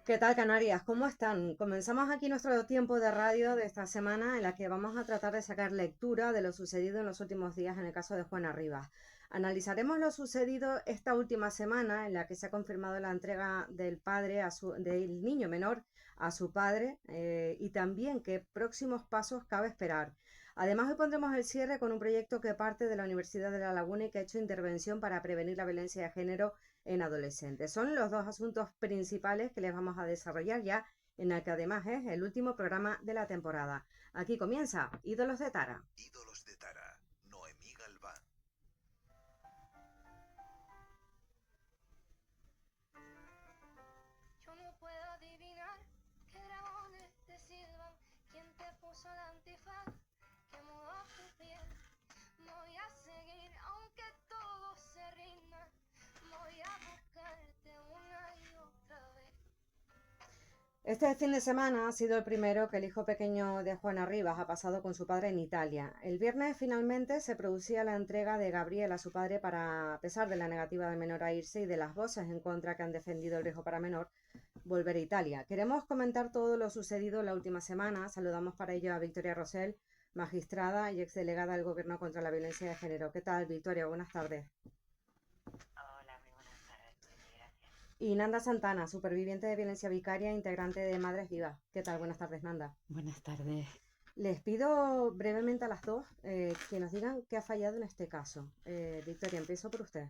¿Qué tal, Canarias? ¿Cómo están? Comenzamos aquí nuestro tiempo de radio de esta semana en la que vamos a tratar de sacar lectura de lo sucedido en los últimos días en el caso de Juana Rivas. Analizaremos lo sucedido esta última semana en la que se ha confirmado la entrega del del niño menor a su padre y también qué próximos pasos cabe esperar. Además, hoy pondremos el cierre con un proyecto que parte de la Universidad de La Laguna y que ha hecho intervención para prevenir la violencia de género en adolescentes. Son los dos asuntos principales que les vamos a desarrollar ya en el que además es el último programa de la temporada. Aquí comienza Ídolos de Tara. Ídolos de Tara, Noemí Galván. Yo no puedo adivinar qué dragones te silban, quién te puso el antifaz, qué modo tu piel. Voy a seguir aunque todo se rinda, voy a buscarte una y otra vez. Este fin de semana ha sido el primero que el hijo pequeño de Juana Rivas ha pasado con su padre en Italia. El viernes finalmente se producía la entrega de Gabriel a su padre a pesar de la negativa del menor a irse y de las voces en contra que han defendido el riesgo para menor, volver a Italia. Queremos comentar todo lo sucedido la última semana. Saludamos para ello a Victoria Rosell, magistrada y exdelegada del Gobierno contra la Violencia de Género. ¿Qué tal, Victoria? Buenas tardes. Hola, muy buenas tardes, gracias. Y Nanda Santana, superviviente de violencia vicaria e integrante de Madres Vivas. ¿Qué tal? Buenas tardes, Nanda. Buenas tardes. Les pido brevemente a las dos que nos digan qué ha fallado en este caso. Victoria, empiezo por usted.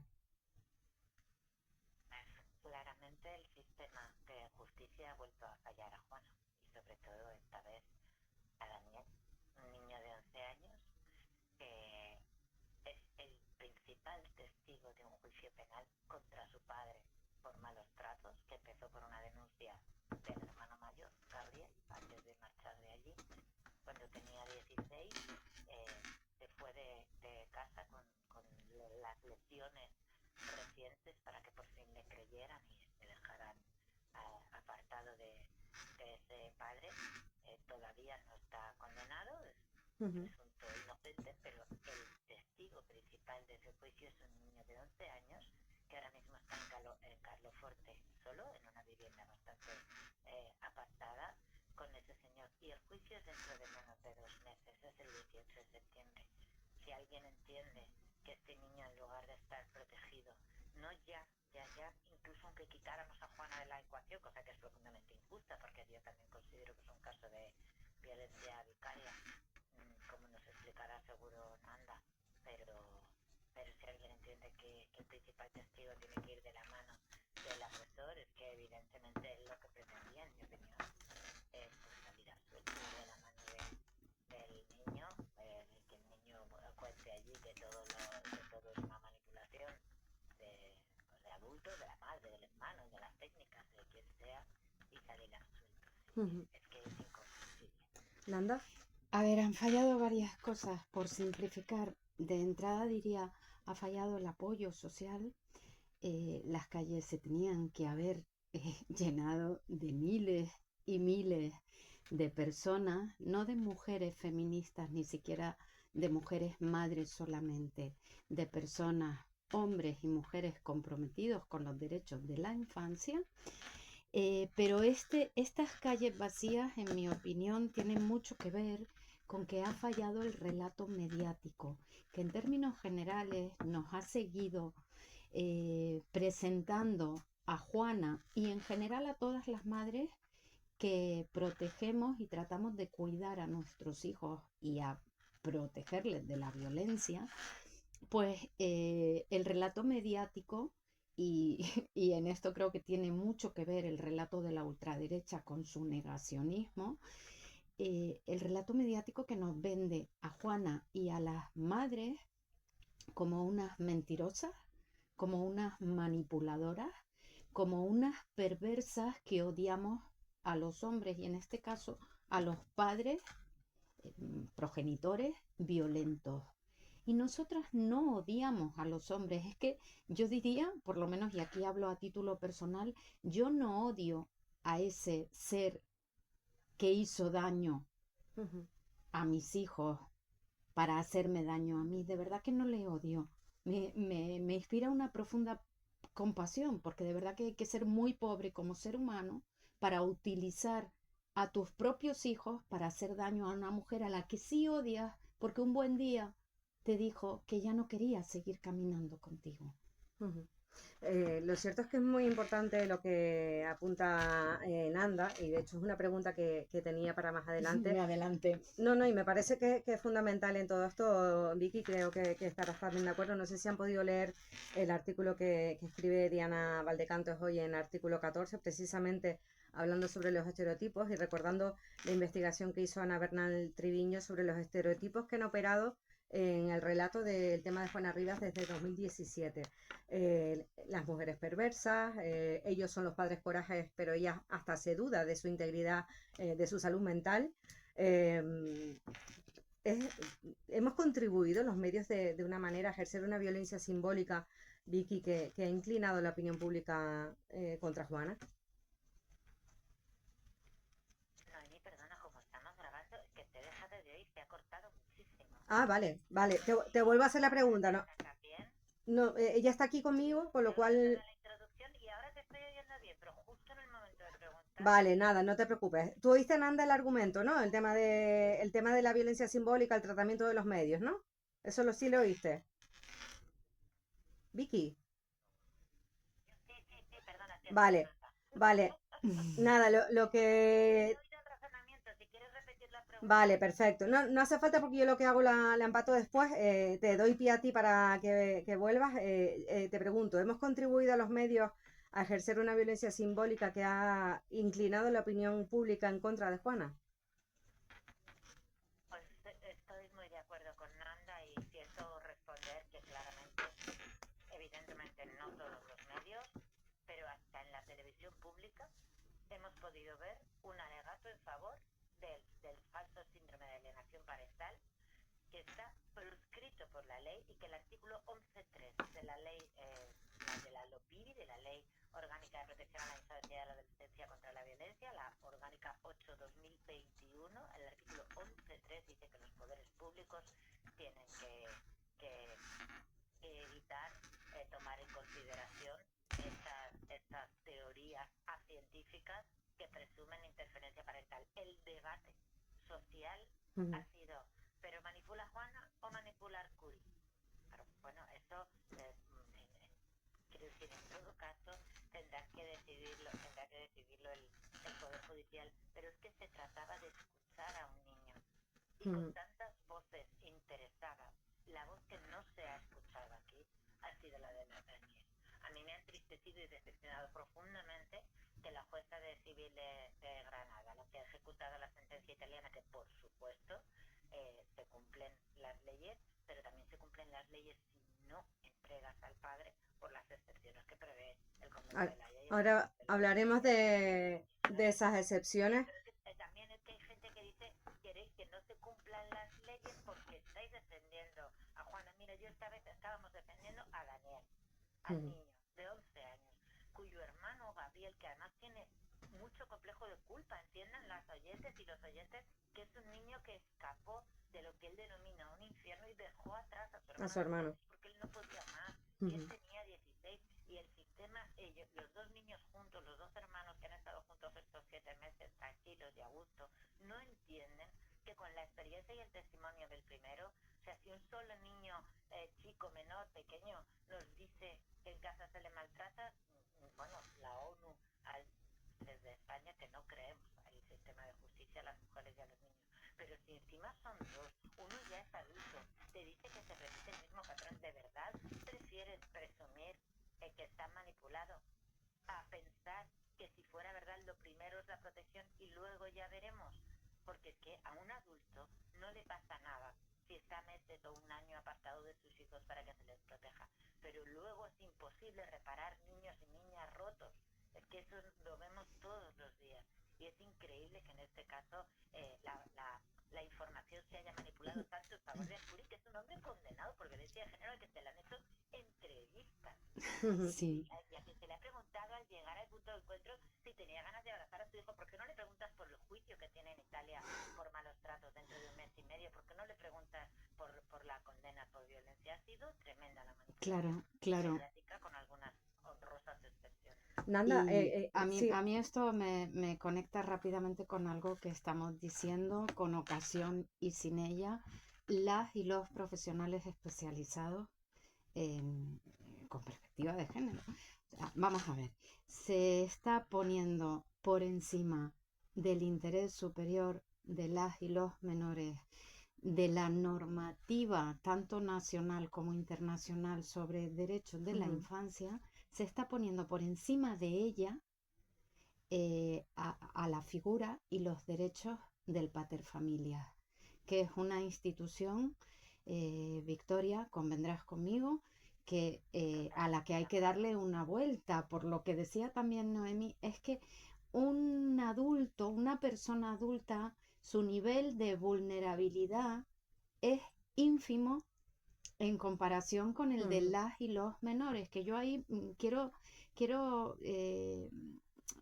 Claramente el sistema de justicia ha vuelto a fallar a Juana y sobre todo esta vez a Daniel, un niño de 11 años que es el principal testigo de un juicio penal contra su padre por malos tratos, que empezó por una denuncia del hermano mayor, Gabriel, antes de marchar de allí. Cuando tenía 16 se fue de casa con las lesiones recientes para que por fin le creyeran y se dejaran apartado de ese padre. Todavía no está condenado, es presunto inocente, pero el testigo principal de ese juicio es un niño de 11 años que ahora mismo está en Carloforte, solo en una vivienda bastante apartada con ese señor. Y el juicio es dentro de menos de 2 meses, es el 18 de septiembre. Si alguien entiende que este niño, en lugar de estar protegido, no ya, incluso aunque quitáramos a Juana de la ecuación, cosa que es profundamente injusta, porque yo también considero que es un caso de violencia vicaria, como nos explicará seguro Nanda, pero si alguien entiende que el principal testigo tiene que ir de la mano del agresor, es que evidentemente es lo que pretendía, en mi opinión, es pues salir a suelto de la mano del niño, que el niño cuente allí que todo es una manipulación de adultos, de la madre, del hermano, de las técnicas, de quien sea, y salir a suelto. Es que es incomprensible. Nanda. A ver, han fallado varias cosas. Por simplificar, de entrada diría, ha fallado el apoyo social. Las calles se tenían que haber llenado de miles y miles de personas, no de mujeres feministas, ni siquiera de mujeres madres solamente, de personas, hombres y mujeres comprometidos con los derechos de la infancia. Pero estas calles vacías, en mi opinión, tienen mucho que ver con que ha fallado el relato mediático, que en términos generales nos ha seguido presentando a Juana y en general a todas las madres que protegemos y tratamos de cuidar a nuestros hijos y a protegerles de la violencia, pues el relato mediático, y, y en esto creo que tiene mucho que ver el relato de la ultraderecha con su negacionismo, el relato mediático que nos vende a Juana y a las madres como unas mentirosas, como unas manipuladoras, como unas perversas que odiamos a los hombres y en este caso a los padres progenitores violentos. Y nosotras no odiamos a los hombres. Es que yo diría, por lo menos, y aquí hablo a título personal, yo no odio a ese ser que hizo daño a mis hijos para hacerme daño a mí. De verdad que no le odio. me inspira una profunda compasión, porque de verdad que hay que ser muy pobre como ser humano para utilizar a tus propios hijos para hacer daño a una mujer a la que sí odias, porque un buen día te dijo que ya no quería seguir caminando contigo. Ujú. Lo cierto es que es muy importante lo que apunta Nanda, y de hecho es una pregunta que tenía para más adelante. Adelante. No, no, y me parece que es fundamental en todo esto, Vicky, creo que estarás también de acuerdo. No sé si han podido leer el artículo que escribe Diana Valdecantos hoy en artículo 14, precisamente hablando sobre los estereotipos y recordando la investigación que hizo Ana Bernal Triviño sobre los estereotipos que han operado en el relato del tema de Juana Rivas desde 2017. Las mujeres perversas, ellos son los padres corajes, pero ella hasta se duda de su integridad, de su salud mental. Eh, es- Hemos contribuido los medios de una manera a ejercer una violencia simbólica, Vicky, que ha inclinado la opinión pública contra Juana. Noemí, perdona, como estamos grabando, es que te he dejado de oír, te ha cortado muchísimo. Ah, vale, vale. Te vuelvo a hacer la pregunta, ¿no? ¿Estás bien? No, ella está aquí conmigo, con lo Toda cual, la introducción y ahora te estoy oyendo bien, pero justo en el momento de preguntar. vale, nada, no te preocupes. Tú oíste, Nanda, el argumento, ¿no? El tema de la violencia simbólica, el tratamiento de los medios, ¿no? Eso sí lo oíste. Vicky, Sí, sí, sí, perdona, sí, vale, vale. Nada, lo he que... oído el razonamiento, si quieres repetir la pregunta. Vale, perfecto. No, no hace falta porque yo lo que hago la empato después. Te doy pie a ti para que vuelvas. Te pregunto, ¿hemos contribuido a los medios a ejercer una violencia simbólica que ha inclinado la opinión pública en contra de Juana? Pues estoy muy de acuerdo con Nanda y siento responder que claramente, evidentemente no todos los medios, pero hasta en la televisión pública hemos podido ver un alegato en favor del falso síndrome de alienación parental que está proscrito por la ley y que el artículo 11.3 de la ley, de la LOPIVI, de la Ley Orgánica de Protección a la Infancia y a la Adolescencia contra la Violencia, la Orgánica 8/2021, el artículo 11.3 dice que los poderes públicos tienen que evitar tomar en consideración estas teorías científicas que presumen interferencia parental. El debate social Ujú. ha sido, ¿pero manipula Juana o manipular Curi? Pero bueno, eso, quiero decir, en todo caso tendrá que decidirlo el Poder Judicial, pero es que se trataba de escuchar a un niño. Y con Ujú. tantas voces interesadas, la voz que no se ha escuchado aquí ha sido la de Nathaniel. A mí me ha entristecido y decepcionado profundamente que la jueza de civil de Granada, la que ha ejecutado la sentencia italiana, que por supuesto se cumplen las leyes, pero también se cumplen las leyes si no entregas al padre por las excepciones que prevé el Convenio de la Haya. Ahora hablaremos de esas excepciones. Pero es que, también es que hay gente que dice, queréis que no se cumplan las leyes porque estáis defendiendo a Juana. Mira, yo esta vez estábamos defendiendo a Daniel, al Ujú. niño de 11 años, cuyo hermano Gabriel, que además tiene mucho complejo de culpa, entiendan las oyentes y los oyentes, que es un niño que escapó de lo que él denomina un infierno y dejó atrás a su hermano, porque él no podía más, y él Ujú. tenía 16, y el sistema, ellos, los dos niños juntos, los dos hermanos que han estado juntos estos 7 meses, tranquilos y a gusto, no entienden que con la experiencia y el testimonio del primero, o sea, si un solo niño chico, menor, pequeño, nos dice que en casa se le maltrata, bueno, la ONU desde España que no creemos en el sistema de justicia a las mujeres y a los niños. Pero si encima son dos, uno ya es adulto, te dice que se repite el mismo patrón, ¿de verdad prefieres presumir que está manipulado a pensar que si fuera verdad lo primero es la protección y luego ya veremos? Porque es que a un adulto no le pasa nada si está meses o un año apartado de sus hijos para que se les proteja, pero luego es imposible reparar niños y niñas rotos. Es que eso lo vemos todos los días y es increíble que en este caso la información se haya manipulado tanto en favor de Arcuri, que es un hombre condenado por violencia de género al que se le han hecho entrevistas. Sí. Y a quien se le ha preguntado al llegar al punto de encuentro si tenía ganas de abrazar a su hijo. ¿Por qué no le preguntas por el juicio que tiene en Italia por malos tratos dentro de un mes y medio? ¿Por qué no le preguntas por la condena por violencia? Ha sido tremenda la manipulación. Claro, se claro. predica con algunas honrosas excepciones. Nanda, Y sí, a mí esto me conecta rápidamente con algo que estamos diciendo, con ocasión y sin ella, las y los profesionales especializados en- con perspectiva de género. O sea, vamos a ver, se está poniendo por encima del interés superior de las y los menores, de la normativa tanto nacional como internacional sobre derechos de la ujú, infancia, se está poniendo por encima de ella a la figura y los derechos del paterfamilias, que es una institución, Victoria, convendrás conmigo, que a la que hay que darle una vuelta. Por lo que decía también Noemi, es que un adulto, una persona adulta, su nivel de vulnerabilidad es ínfimo en comparación con el de ujú. las y los menores, que yo ahí quiero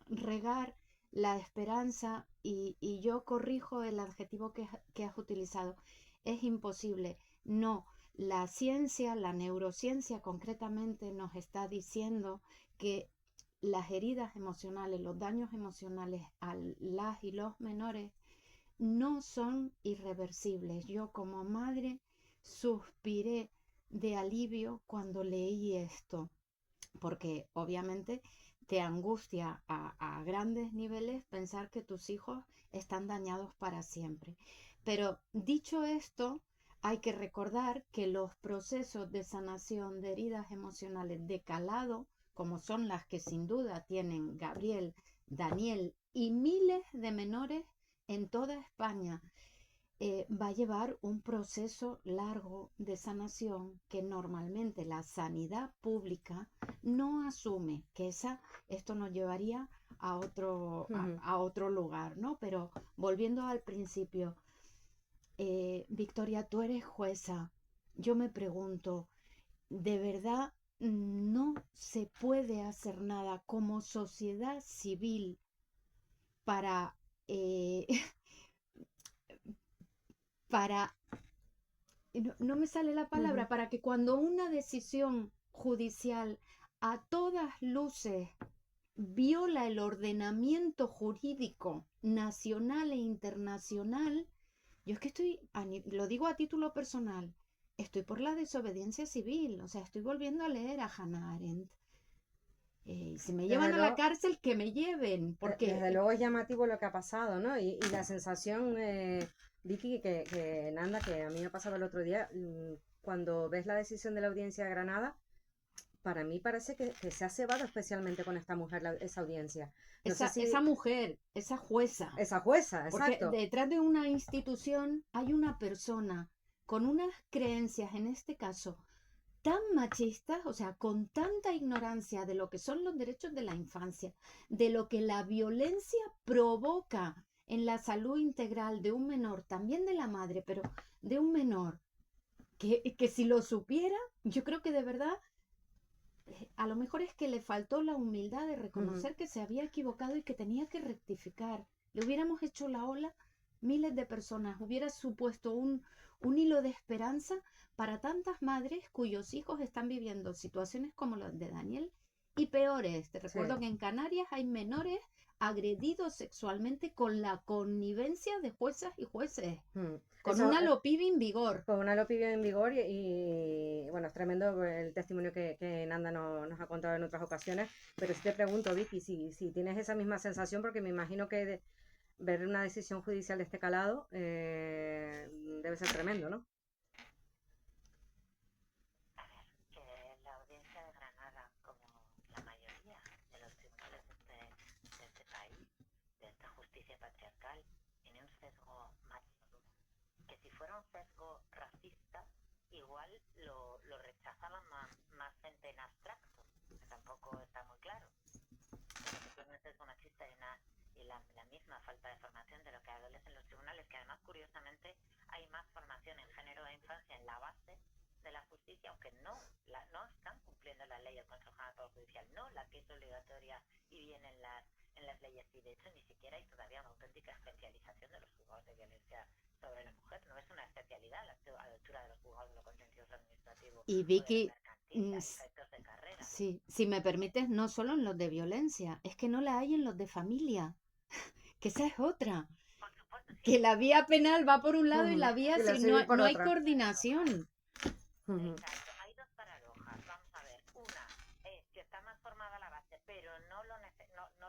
regar la esperanza y yo corrijo el adjetivo que has utilizado. Es imposible. No, la ciencia, la neurociencia concretamente nos está diciendo que las heridas emocionales, los daños emocionales a las y los menores no son irreversibles. Yo como madre suspiré de alivio cuando leí esto, porque obviamente te angustia a grandes niveles pensar que tus hijos están dañados para siempre. Pero dicho esto, hay que recordar que los procesos de sanación de heridas emocionales de calado, como son las que sin duda tienen Gabriel, Daniel y miles de menores en toda España, va a llevar un proceso largo de sanación que normalmente la sanidad pública no asume, que esto nos llevaría Ujú. a otro lugar, ¿no? Pero volviendo al principio, Victoria, tú eres jueza. Yo me pregunto, ¿de verdad no se puede hacer nada como sociedad civil para, eh, para no me sale la Ujú. palabra, para que cuando una decisión judicial a todas luces viola el ordenamiento jurídico nacional e internacional, yo es que lo digo a título personal, estoy por la desobediencia civil, o sea, estoy volviendo a leer a Hannah Arendt. Si me Desde llevan a la luego, cárcel, que me lleven, porque desde luego es llamativo lo que ha pasado, ¿no? Y la sensación, Vicky, que Nanda, que a mí me ha pasado el otro día, cuando ves la decisión de la audiencia de Granada, para mí parece que se ha cebado especialmente con esta mujer esa audiencia. No sé esa si mujer, esa jueza, esa jueza, porque exacto. detrás de una institución hay una persona con unas creencias, en este caso, tan machistas, o sea, con tanta ignorancia de lo que son los derechos de la infancia, de lo que la violencia provoca en la salud integral de un menor, también de la madre, pero de un menor, que si lo supiera, yo creo que de verdad a lo mejor es que le faltó la humildad de Ujú. reconocer que se había equivocado y que tenía que rectificar. Le hubiéramos hecho la ola miles de personas, hubiera supuesto un hilo de esperanza para tantas madres cuyos hijos están viviendo situaciones como las de Daniel y peores. Te Sí. recuerdo que en Canarias hay menores agredidos sexualmente con la connivencia de juezas y jueces, Mm. con Eso, una LOPIB en vigor. pues una lo pidió en vigor bueno, es tremendo el testimonio que Nanda nos ha contado en otras ocasiones, pero sí te pregunto, Vicky, si tienes esa misma sensación, porque me imagino que ver una decisión judicial de este calado debe ser tremendo, ¿no? A ver, que la audiencia de Granada, como la mayoría de los tribunales de este país, de esta justicia patriarcal, tiene un sesgo machista. Que si fuera un sesgo racista, igual lo rechazaban más gente en abstracto, que tampoco está muy claro. Pero que tiene un sesgo machista y la misma falta de formación de lo que adolecen los tribunales, que además, curiosamente, hay más formación en género e infancia en la base de la justicia, aunque no están cumpliendo la ley del Consejo General Judicial, no la que es obligatoria y viene en las leyes, y de hecho ni siquiera hay todavía una auténtica especialización de los juzgados de violencia sobre la mujer, no es una especialidad a la altura de los juzgados de lo contencioso administrativo Y o de lo Vicky, mercantil. y a s- efectos de carrera. sí, si me permites, no solo en los de violencia, es que no la hay en los de familia, que esa es otra, Por supuesto, sí, que la vía penal va por un lado y Ujú. la vía Y la si civil por no hay otra. coordinación. Ujú. exacto. Hay dos paradojas. Vamos a ver. Una es que está más formada la base, pero no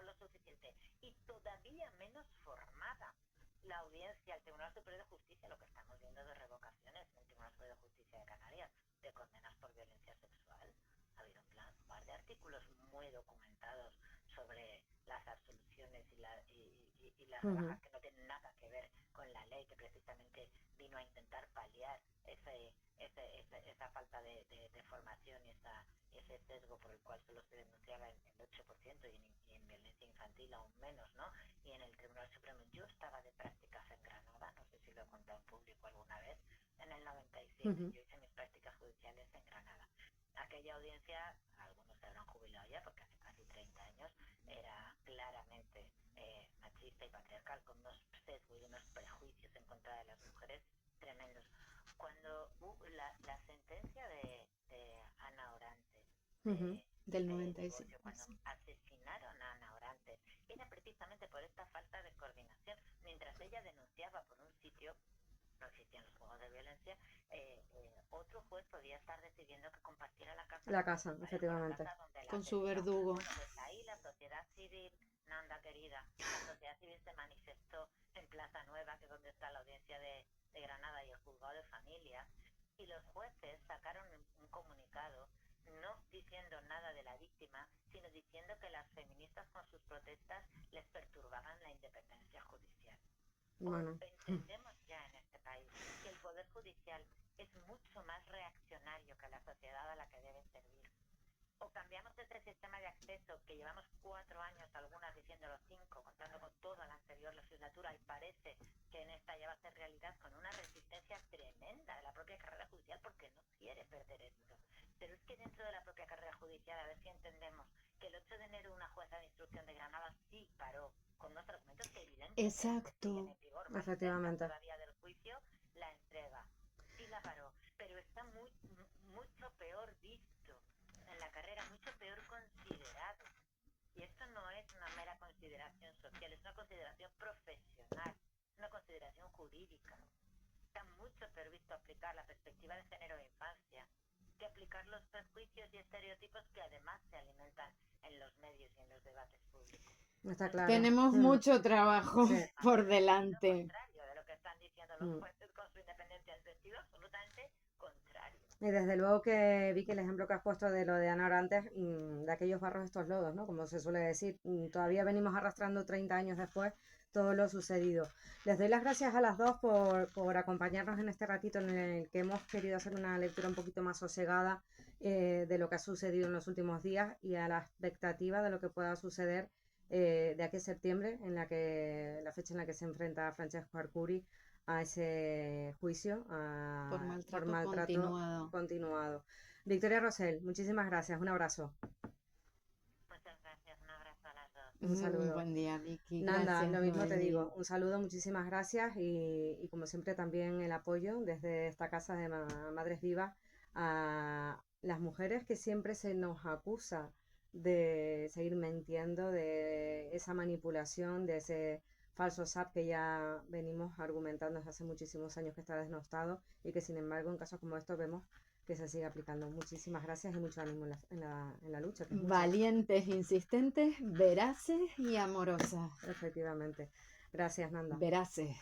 lo suficiente. Y todavía menos formada la audiencia, el Tribunal Superior de Justicia, lo que estamos viendo de revocaciones en el Tribunal Superior de Justicia de Canarias, de condenas por violencia sexual. Ha habido un par de artículos muy documentados sobre las absoluciones y las Ujú. rebajas que no tienen nada que ver con la ley, que precisamente vino a intentar paliar esa falta de formación y ese sesgo por el cual solo se denunciaba el 8% y en violencia infantil aún menos, ¿no? Y en el Tribunal Supremo yo estaba de prácticas en Granada, no sé si lo he contado en público alguna vez, en el 97 Ujú. yo hice mis prácticas judiciales en Granada. Aquella audiencia, algunos se habrán jubilado ya porque hace casi 30 años, era claramente machista y patriarcal, con unos sesgos y unos prejuicios en contra de las mujeres tremendos. Cuando la sentencia de Ana Orantes Ujú. Del de 96. divorcio, cuando asesinaron a Ana Orantes, era precisamente por esta falta de coordinación. Mientras ella denunciaba por un sitio, no existían los juegos de violencia, otro juez podía estar decidiendo que compartiera la casa, La con casa, su pareja, efectivamente. la casa donde la Con su asesinó. verdugo. Bueno, pues ahí la sociedad civil, Nanda querida, la sociedad civil se manifestó en Plaza Nueva, que es donde está la audiencia de Granada y el juzgado de familia, y los jueces sacaron un comunicado no diciendo nada de la víctima, sino diciendo que las feministas con sus protestas les perturbaban la independencia judicial. Bueno. Entendemos ya en este país que el Poder Judicial es mucho más reaccionario que la sociedad a la que debe servir. O cambiamos ese sistema de acceso que llevamos 4 años, algunas diciéndolo 5, contando con toda la anterior legislatura, y parece que en esta ya va a ser realidad, con una resistencia tremenda de la propia carrera judicial porque no quiere perder esto. Pero es que dentro de la propia carrera judicial, a ver si entendemos que el 8 de enero una jueza de instrucción de Granada sí paró con unos argumentos que evidentemente siguen Exacto. en vigor, más cerca Efectivamente. todavía del juicio, la entrega. Sí la paró, pero está mucho peor visto en la carrera, mucho peor considerado. Y esto no es una mera consideración social, es una consideración profesional, es una consideración jurídica. Está mucho peor visto aplicar la perspectiva de género de infancia que aplicar los prejuicios y estereotipos que además se alimentan en los medios y en los debates públicos. Está claro. Tenemos mucho trabajo Sí. por Lo delante. contrario de lo que están diciendo los jueces con su independencia, en sentido absolutamente contrario. Y desde luego que vi que el ejemplo que has puesto de lo de Ana Orantes, de aquellos barros estos lodos, ¿no? Como se suele decir, todavía venimos arrastrando 30 años después todo lo sucedido. Les doy las gracias a las dos por acompañarnos en este ratito en el que hemos querido hacer una lectura un poquito más sosegada de lo que ha sucedido en los últimos días y a la expectativa de lo que pueda suceder de aquí a septiembre, la fecha en la que se enfrenta Francesco Arcuri a ese juicio Por por maltrato maltrato continuado. Victoria Rosell, muchísimas gracias, un abrazo. Muchas gracias, un abrazo a las dos. Un saludo. Buen día, Vicky. Nanda, Gracias, lo mismo te Noemí. digo, un saludo, muchísimas gracias y como siempre también el apoyo desde esta casa de Madres Vivas a las mujeres que siempre se nos acusa de seguir mintiendo, de esa manipulación, de ese falso SAP que ya venimos argumentando desde hace muchísimos años que está desnostado y que sin embargo en casos como estos vemos que se sigue aplicando. Muchísimas gracias y mucho ánimo en la lucha. Que es mucho. Valientes, insistentes, veraces y amorosas. Efectivamente. Gracias, Nanda. Veraces.